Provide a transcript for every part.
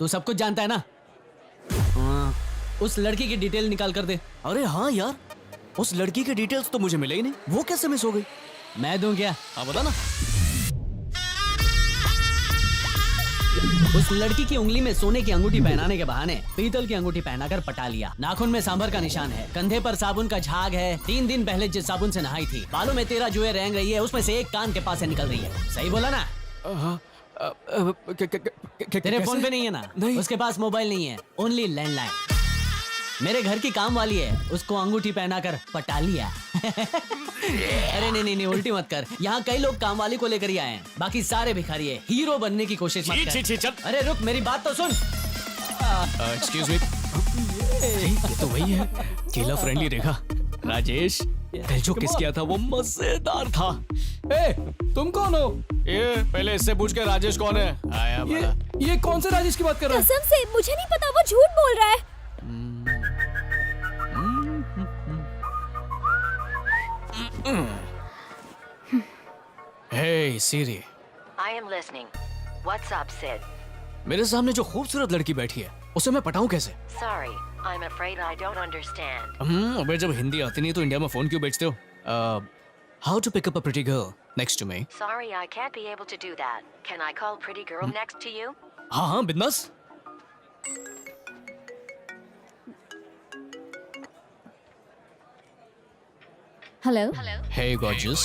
तू सब कुछ जानता है ना? हाँ, उस लड़की की डिटेल निकाल कर दे। अरे हाँ यार, उस लड़की के डिटेल्स तो मुझे मिले ही नहीं, वो कैसे मिस हो गई? मैं दूं क्या? हाँ बता ना। उस लड़की की उंगली में सोने की अंगूठी पहनाने के बहाने पीतल की अंगूठी पहनाकर पटा लिया। नाखून में सांभर का निशान है, कंधे पर साबुन का झाग है। 3 दिन पहले जिस साबुन से नहाई थी, बालों में 13 जुएं रेंग रही है, उसमें से एक कान के पास से निकल रही है। सही बोला ना? तेरे फोन पे नहीं है ना? नहीं। उसके पास मोबाइल नहीं है, ओनली लैंडलाइन। मेरे घर की काम वाली है, उसको अंगूठी पहनाकर पटा लिया। अरे नहीं, उल्टी मत कर। यहाँ कई लोग काम वाली को लेकर ही आए हैं, बाकी सारे भिखारी है। हीरो बनने की कोशिश मत कर। चल। अरे रुक, मेरी बात तो सुन। एक्सक्यूज मी, ये तो वही है, केला फ्रेंडली रेखा। राजेश, कल जो किस किया था वो मजेदार था। ए, तुम कौन हो? ये पहले इससे पूछ के राजेश कौन है। आया बड़ा। ये कौन से राजेश की बात कर रहा है? कसम से मुझे नहीं पता, वो झूठ बोल रहा है। हे सीरी, I am listening. What's up, Sid? मेरे सामने जो खूबसूरत लड़की बैठी है उसे मैं पटाऊं कैसे? Sorry, I'm afraid I don't understand. अबे जब हिंदी आती नहीं तो इंडिया में फोन क्यों बेचते हो? How to pick up a pretty girl next to me? Sorry, I can't be able to do that. Can I call pretty girl next to you? हाँ बिंदास। Hello. Hey gorgeous।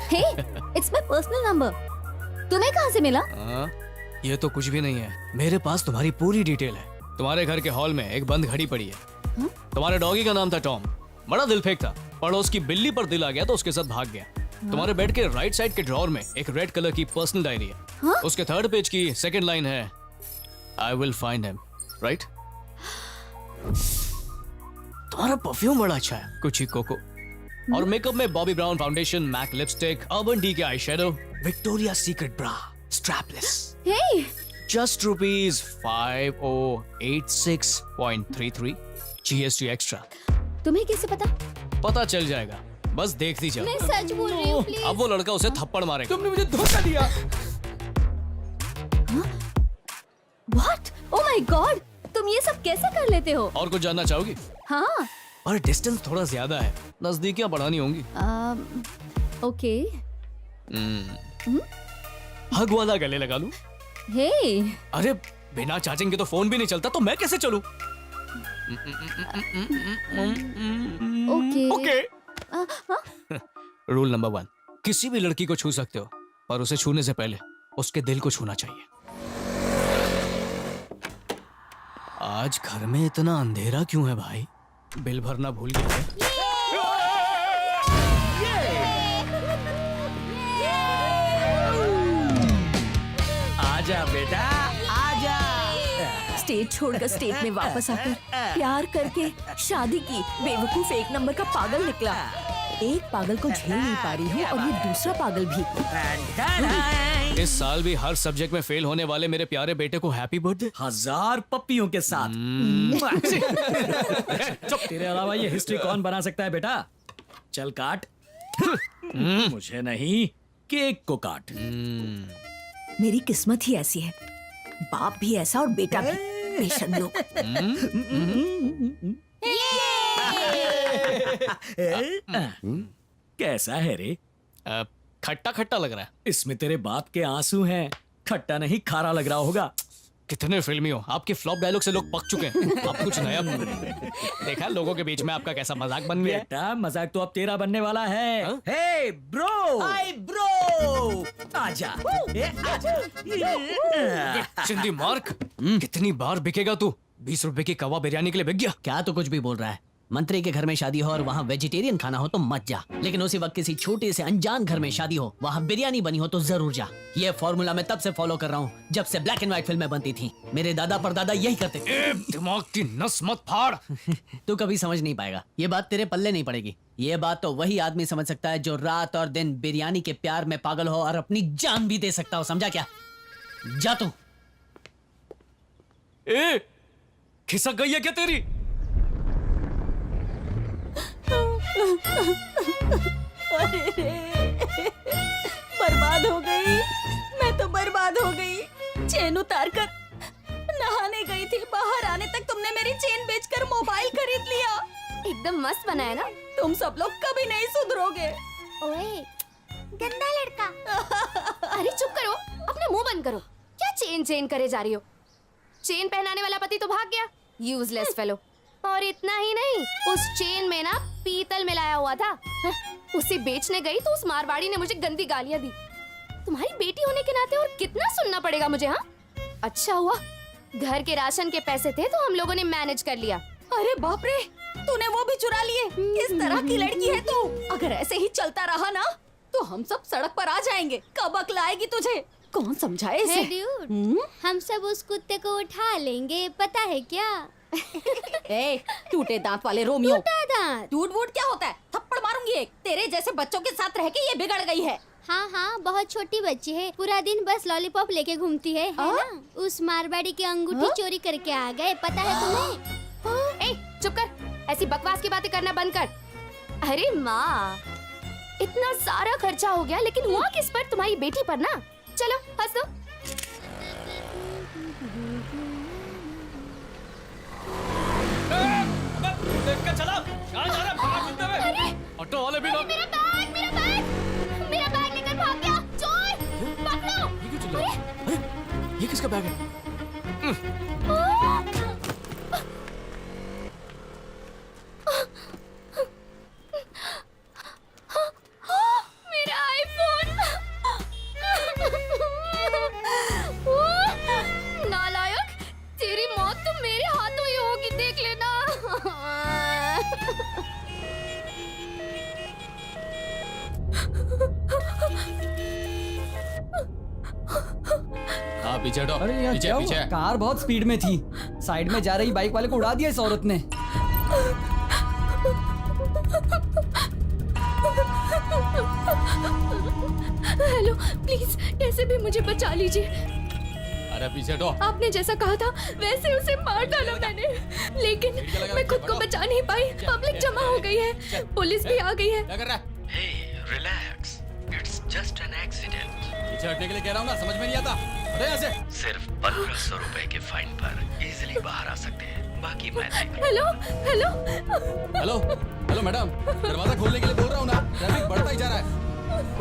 Hey, it's my personal number. तुम्हें कहाँ से मिला? ये तो कुछ भी नहीं है, मेरे पास तुम्हारी पूरी डिटेल है। तुम्हारे घर के हॉल में एक बंद घड़ी पड़ी है। तुम्हारे डॉगी का नाम था टॉम, बड़ा दिल फेंक था। पड़ोस की बिल्ली पर दिल आ गया तो उसके साथ भाग गया। तुम्हारे बेड के राइट साइड के ड्रॉर में एक रेड कलर की पर्सनल डायरी है। उसके 3rd पेज की 2nd लाइन है, I will find him, right? तुम्हारा परफ्यूम बड़ा अच्छा है, कुछ ही कोको। और मेकअप में Bobbi Brown foundation, MAC lipstick, Urban Decay eye shadow, Victoria Secret bra, strapless. Hey, just rupees 5086.33 GST extra. तुम्हें कैसे पता? पता चल जाएगा, बस देखती चल। मैं सच बोल रही हूँ, प्लीज। अब वो लड़का उसे थप्पड़ मारेगा। तुमने मुझे धोखा दिया। व्हाट? ओह माय गॉड, तुम ये सब कैसे कर लेते हो? और कुछ जानना चाहोगी? हाँ। पर डिस्टेंस थोड़ा ज्यादा है, नजदीकियां बढ़ानी होंगी। ओके। हग वाला गले लगा लूं? हे, अरे बिना चार्जिंग के तो फोन भी नहीं चलता, तो मैं कैसे चलूं? ओके। ओके। रूल नंबर 1, किसी भी लड़की को छू सकते हो, पर उसे छूने से पहले उसके दिल को छूना चाहिए। आज घर में इतना अंधेरा क्यों है भाई? बिल भरना भूल गया है? आजा बेटा, आजा। स्टेज छोड़कर स्टेट में वापस आकर प्यार करके शादी की बेवकूफ 1 नंबर का पागल निकला। एक पागल को झेल नहीं पा रही हूँ और ये दूसरा पागल भी। इस साल भी हर सब्जेक्ट में फेल होने वाले मेरे प्यारे बेटे को हैप्पी बर्थडे। 1000 पप्पियों के साथ। चुप, तेरे अलावा ये हिस्ट्री कौन बना सकता है बेटा? चल काट। मुझे नहीं, केक को काट। मेरी किस्मत ही ऐसी है, बाप भी ऐसा और बेटा भी बेशर्म लोग। कैसा है रे? खट्टा खट्टा लग रहा है। इसमें तेरे बाप के आंसू हैं, खट्टा नहीं खारा लग रहा होगा। कितने फिल्मी हो, आपके फ्लॉप डायलॉग से लोग पक चुके हैं। आप कुछ नया देखा लोगों के बीच में आपका कैसा मजाक बन गया? बेटा मजाक तो अब तेरा बनने वाला है। हे ब्रो, हाय ब्रो, आजा, आजा। चिंदी मार्क, कितनी बार बिकेगा तू? 20 रुपए की कवा बिरयानी के लिए बिक गया। क्या तो कुछ भी बोल रहा है? मंत्री के घर में शादी हो और वहाँ वेजिटेरियन खाना हो तो मत जा, लेकिन उसी वक्त किसी छोटे से अनजान घर में शादी हो, वहाँ बिरयानी बनी हो तो जरूर जा। ये फॉर्मूला मैं तब से फॉलो कर रहा हूँ जब से ब्लैक एंड व्हाइट फिल्में बनती थी। मेरे दादा परदादा यही करते थे। दिमाग की नस मत फाड़। तू कभी समझ नहीं पाएगा, ये बात तेरे पल्ले नहीं पड़ेगी। ये बात तो वही आदमी समझ सकता है जो रात और दिन बिरयानी के प्यार में पागल हो और अपनी जान भी दे सकता हो, समझा क्या? जा तू। खिसक गई है क्या तेरी? अरे रे, बर्बाद हो गई, मैं तो बर्बाद हो गई। चैन उतार कर नहाने गई थी, बाहर आने तक तुमने मेरी चेन बेचकर मोबाइल खरीद लिया। एकदम मस्त बनाया ना। तुम सब लोग कभी नहीं सुधरोगे। ओए गंदा लड़का। अरे चुप करो, अपना मुंह बंद करो। क्या चेन चेन करे जा रही हो? चेन पहनाने वाला पति तो भाग गया, यूजलेस फेलो। और इतना ही नहीं, उस चेन में ना पीतल मिलाया हुआ था। उसे बेचने गई तो उस मारवाड़ी ने मुझे गंदी गालियां दी। तुम्हारी बेटी होने के नाते और कितना सुनना पड़ेगा मुझे? हाँ, अच्छा हुआ घर के राशन के पैसे थे तो हम लोगों ने मैनेज कर लिया। अरे बाप रे, तूने वो भी चुरा लिए। किस तरह की लड़की है तू? अगर ऐसे ही चलता रहा ना तो हम सब सड़क पर आ जाएंगे। कब अक्ल आएगी तुझे? कौन समझाए इसे? हम सब उस कुत्ते को उठा लेंगे, पता है क्या? ए, टूटे दांत वाले रोमियो। टूटा दांत? टूट वूट क्या होता है? थप्पड़ मारूंगी एक। तेरे जैसे बच्चों के साथ रह के ये बिगड़ गई है। हाँ हाँ, बहुत छोटी बच्ची है, पूरा दिन बस लॉलीपॉप लेके घूमती है ना? उस मारवाड़ी की अंगूठी चोरी करके आ गए, पता है तुम्हें? ए, चुप कर, ऐसी बकवास की बातें करना बंद कर। अरे माँ, इतना सारा खर्चा हो गया लेकिन हुआ किस पर? तुम्हारी बेटी पर ना। चलो हंस दो। देख के चला, कहाँ जा रहा है? भागा मिलते हुए। ऑटो वाले भी लोग। मेरा बैग लेकर भाग गया। चोर पकड़ो। ये क्यों चिल्ला रहा है? अरे, ये किसका बैग है? मेरा आईफोन। नालायक, तेरी मौत तो मेरे हाथों ही होगी, देख लेना। हाँ पीछे हटो। अरे यहाँ पीछे क्या पीछे। हुआ? कार बहुत स्पीड में थी, साइड में जा रही बाइक वाले को उड़ा दिया इस औरत ने। हेलो, प्लीज कैसे भी मुझे बचा लीजिए। अरे पीछे हटो। आपने जैसा कहा था वैसे उसे मार डाला मैंने, लेकिन मैं खुद को बचा नहीं पाई। पब्लिक जमा हो गई है, पुलिस भी आ गई है। क्या कर रहा है? Hey, relax. It's just an accident. पीछे हटने के लिए कह रहा हूँ ना, समझ में नहीं आता। हटो यहाँ से। सिर्फ 1500 रुपए के फाइन पर इजीली बाहर आ सकते हैं। बाकी मैं देख लूंगा। Hello hello. Hello hello madam, दरवाजा खोलने के लिए बोल रहा हूँ ना, ट्रैफिक बढ़ता ही जा रहा है।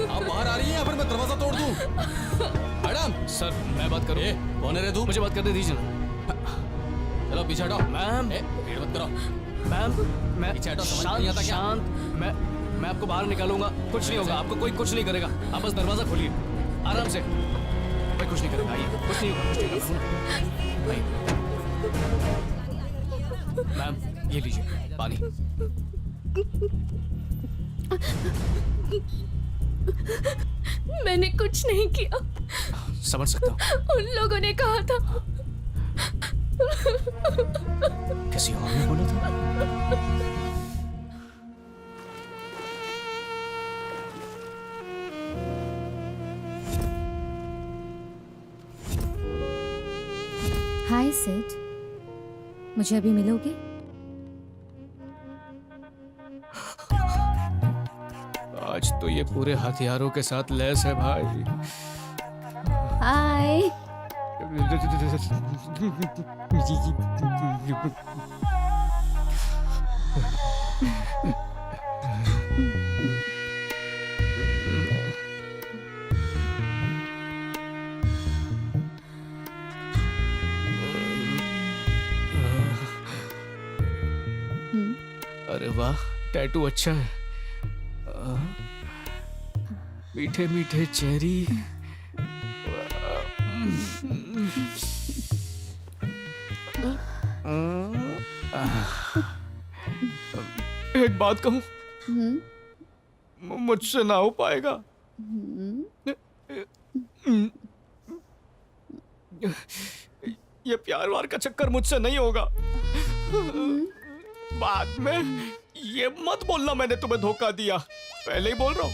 आप बाहर आ रही हैं या फिर मैं दरवाजा तोड़ दूँ? मैडम। सर मैं बात करूँ? कौन है रे तू? मुझे बात करने दीजिए ना। चलो पीछे हटो। मैम भीड़ मत करो। मैम मैं पीछे हटो, समझ नहीं आता क्या? शांत, मैं आपको बाहर निकालूंगा, कुछ नहीं होगा, आपको कोई कुछ नहीं करेगा। आप बस दरवाजा खोलिए आराम से, कोई कुछ नहीं करेगा। आइए, कुछ नहीं होगा, कुछ नहीं होगा। आइए। मैम ये लीजिए पानी। मैंने कुछ नहीं किया, समझ सकता हूँ। उन लोगों ने कहा था। किसी और ने बोला था? हाय सिड, मुझे अभी मिलोगे? आज तो ये पूरे हथियारों के साथ लैस है भाई। हाय। अरे वाह, टैटू अच्छा है। मीठे मीठे चेरी। एक बात कहूं, मुझसे ना हो पाएगा। ये प्यार वार का चक्कर मुझसे नहीं होगा। बाद में ये मत बोलना मैंने तुम्हें धोखा दिया, पहले ही बोल रहा हूँ।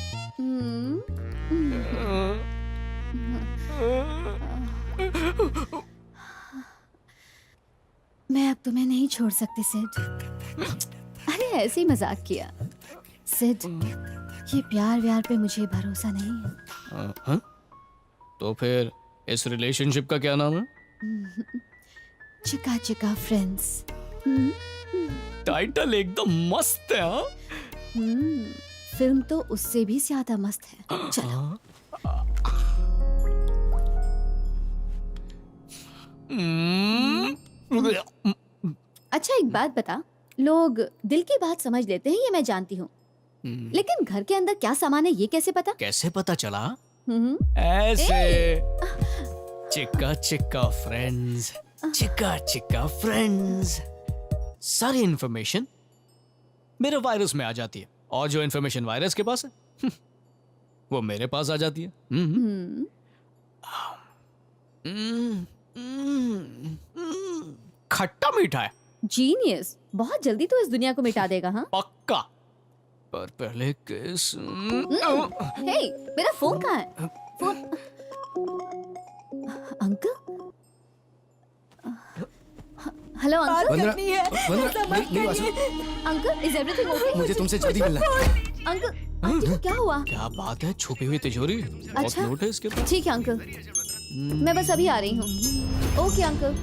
मैं अब तुम्हें नहीं छोड़ सकती सिड। अरे ऐसे ही मजाक किया। सिड, ये प्यार व्यार पे मुझे भरोसा नहीं है। तो फिर इस रिलेशनशिप का क्या नाम है? चिका चिका फ्रेंड्स। टाइटल एकदम मस्त है। हाँ? फिल्म तो उससे भी ज्यादा मस्त है। चलो। अच्छा एक बात बता, लोग दिल की बात समझ लेते हैं, ये मैं जानती हूँ, लेकिन घर के अंदर क्या सामान है ये कैसे पता? कैसे पता चला? हम्म। ऐसे चिक्का चिक्का फ्रेंड्स, चिक्का चिक्का फ्रेंड्स। सारी इंफॉर्मेशन मेरे वायरस में आ जाती है, और जो इंफॉर्मेशन वायरस के पास है वो मेरे पास आ जाती है। खट्टा मीठा है। जीनियस, बहुत जल्दी तो इस दुनिया को मिटा देगा। हाँ पक्का। पर पहले किस हे, मेरा फोन कहाँ है? Phone uncle? Hello uncle. Uncle is everything okay? मुझे तुमसे जल्दी मिलना है। अंकल आंटी को क्या हुआ? क्या बात है, छुपी हुई तिजोरी। बहुत अच्छा। नोट है इसके पास। ठीक है अंकल, मैं बस अभी आ रही हूँ। Okay uncle,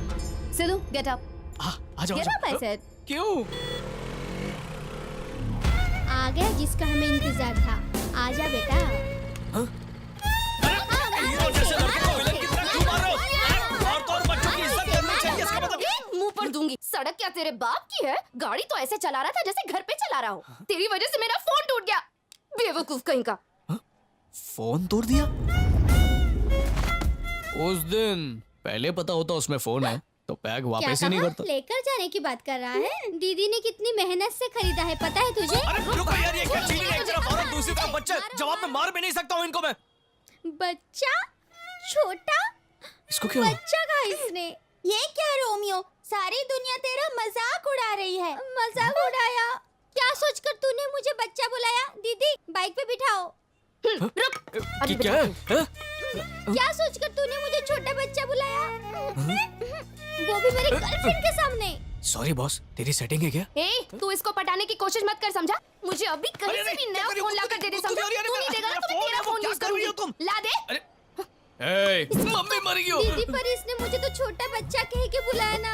Silu get up. आ जाओ, गेट अप आई सेड। क्यों? आ गया जिसका हमें इंतजार था। आजा बेटा। मुंह पर दूंगी। सड़क क्या तेरे बाप की है? गाड़ी तो ऐसे चला रहा था जैसे घर पे चला रहा हो। तेरी वजह से मेरा फोन टूट गया, बेवकूफ कहीं का। फोन तोड़ दिया? उस दिन पहले पता होता उसमें फोन है तो बैग क्या वापस ही नहीं कहा? करता। लेकर जाने की बात कर रहा है? दीदी ने कितनी मेहनत से खरीदा है पता है तुझे? दूसरी तरफ बच्चे, जवाब में मार भी नहीं सकता हूँ इनको मैं। बच्चा? छोटा इसको क्यों? बच्चा कहा इसने? ये क्या रोमियो, सारी दुनिया तेरा मजाक उड़ा रही है। मजाक उड़ाया? क्या सोचकर तूने मुझे बच्चा बुलाया? दीदी बाइक पे बिठाओ। कि क्या है? हाँ? क्या सोचकर तूने मुझे छोटा बच्चा बुलाया? वो भी मेरी गर्लफ्रेंड के सामने। सॉरी बॉस, तेरी सेटिंग है क्या? ए, तू इसको पटाने की कोशिश मत कर, समझा? मुझे अभी कहीं से भी नया फोन लाकर दे दे, समझा? तू नहीं देगा ना तो मैं तेरा फोन यूज करूंगी। ला दे। ए, मम्मी मर गई हो। दीदी पर इसने मुझे तो छोटा बच्चा कह के बुलाया ना।